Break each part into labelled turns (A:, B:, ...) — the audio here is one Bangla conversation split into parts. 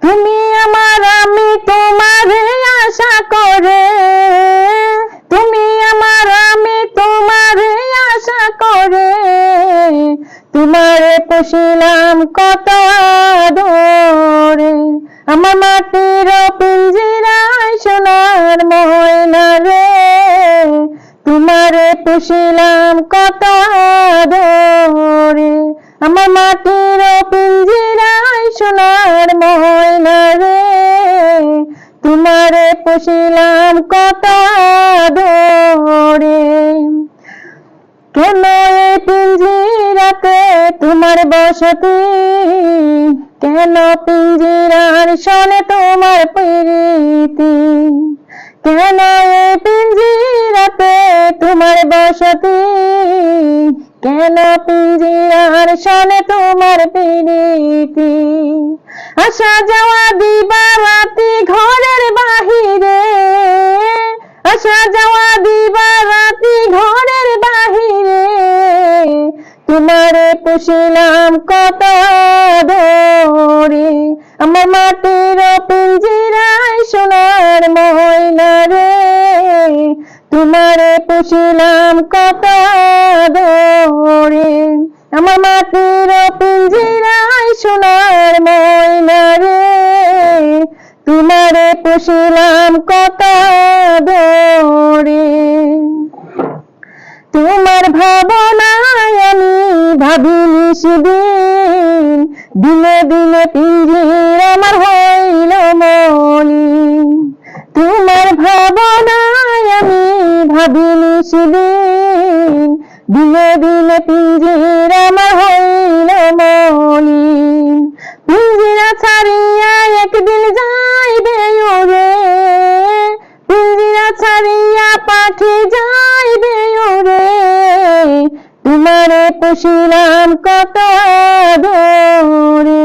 A: তুমি আমার আমি তোমারে আশা করে, তুমি আমার আমি তোমারে আশা করে, তোমারে পুষিলাম কত আদরে। আমার মাটির পিঞ্জিরায় সোনার ময়না রে, তোমারে পুষিলাম কত আদরে। আমার মাটির পিঞ্জিরায় সোনার ময়না রে, তোমারে পুষিলাম কত আদরে। কেন এই পিঞ্জিরাতে তোমার বসতি, কেন পিঞ্জিরার সনে তোমার প্রীতি, কেন এই পিঞ্জিরাতে তোমার বসতি, কেন পিঞ্জিরার সনে তোমার প্রীতি। আসা যাওয়া দিবা রাতি ঘরের বাহিরে, আসা যাওয়া দিবা রাতি ঘরের বাহিরে, তোমারে পুষিলাম কত আদরে। আমার মাটির পিঞ্জিরায় সোনার ময়না রে, তোমারে পুষিলাম কত আদরে। আমার মাটির পিঞ্জিরায় সোনার ময়না রে, তোমারে পুষিলাম কত আদরে। তোমার ভাবনায় আমি ভাবি নিশিদিন, দিনে দিনে পিঞ্জির আমার হইল মলিন। তোমার ভাবনায় আমি ভাবি নিশিদিন, দিনে দিনে পিঞ্জির আমার হইল মলিন। পিঞ্জিরা ছাড়িয়া একদিন যাইবে উড়ে, পিঞ্জিরা ছাড়িয়া পাখি যাইবে উড়ে, তোমারে পুষিলাম কত আদরে।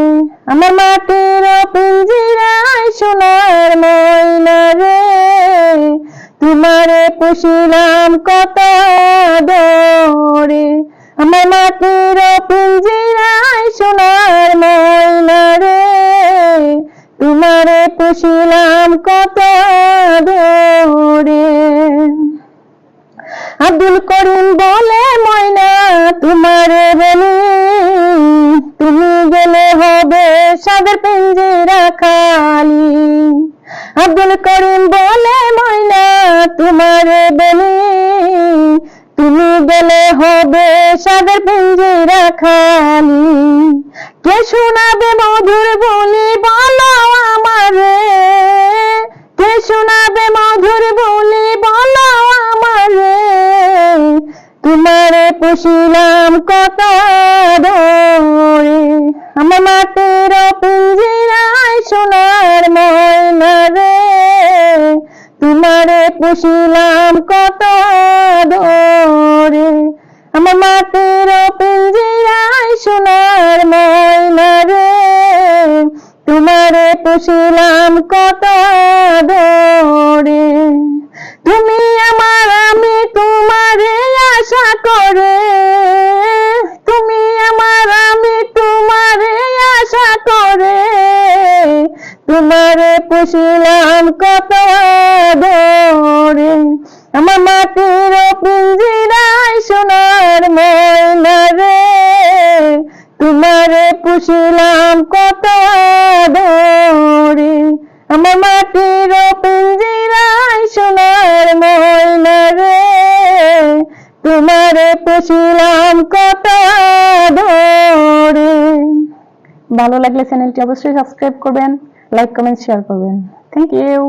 A: আমার মাটির পিঞ্জিরায় সোনার ময়না রে, তোমারে পুষিলাম কত আদরে। আমার মাটির পিঞ্জিরায় সোনার ময়না রে, তোমারে পুষিলাম কত আদরে। আব্দুল করিম বলে ময়না তোমারে বলি, তুমি গেলে হবে সাদের পিঞ্জিরা খালি। আব্দুল করিম বলে ময়না তোমারে বলি, তুমি গেলে হবে সাদের পিঞ্জিরা খালি। কে শোনাবে মধুর বলি বলো আমারে, কে শোনাবে মধুর বলি বলো আমারে, তোমারে পুষিলাম কত আদরে। আমার মাটির পিঞ্জিরায় সোনার ময়না রে, তোমারে পুষিলাম কত আদরে। আমার মাটির পিঞ্জিরায় সোনার ময়না রে, তোমারে পুষিলাম কত আদরে। তুমি আমার আমি তোমারে আশা করে, তুমি আমার আমি তোমারে আশা করে, তোমারে পুষিলাম কত আদরে। আমার মাটির পিঞ্জিরায় সোনার ময়না রে, তোমারে পুষিলাম কত আদরে। আমার মাটির পিঞ্জিরায় সোনার ময়না রে, তোমারে পুষিলাম কত আদরে। ভালো লাগলে চ্যানেলটি অবশ্যই সাবস্ক্রাইব করবেন, লাইক কমেন্ট শেয়ার করবেন। Thank you.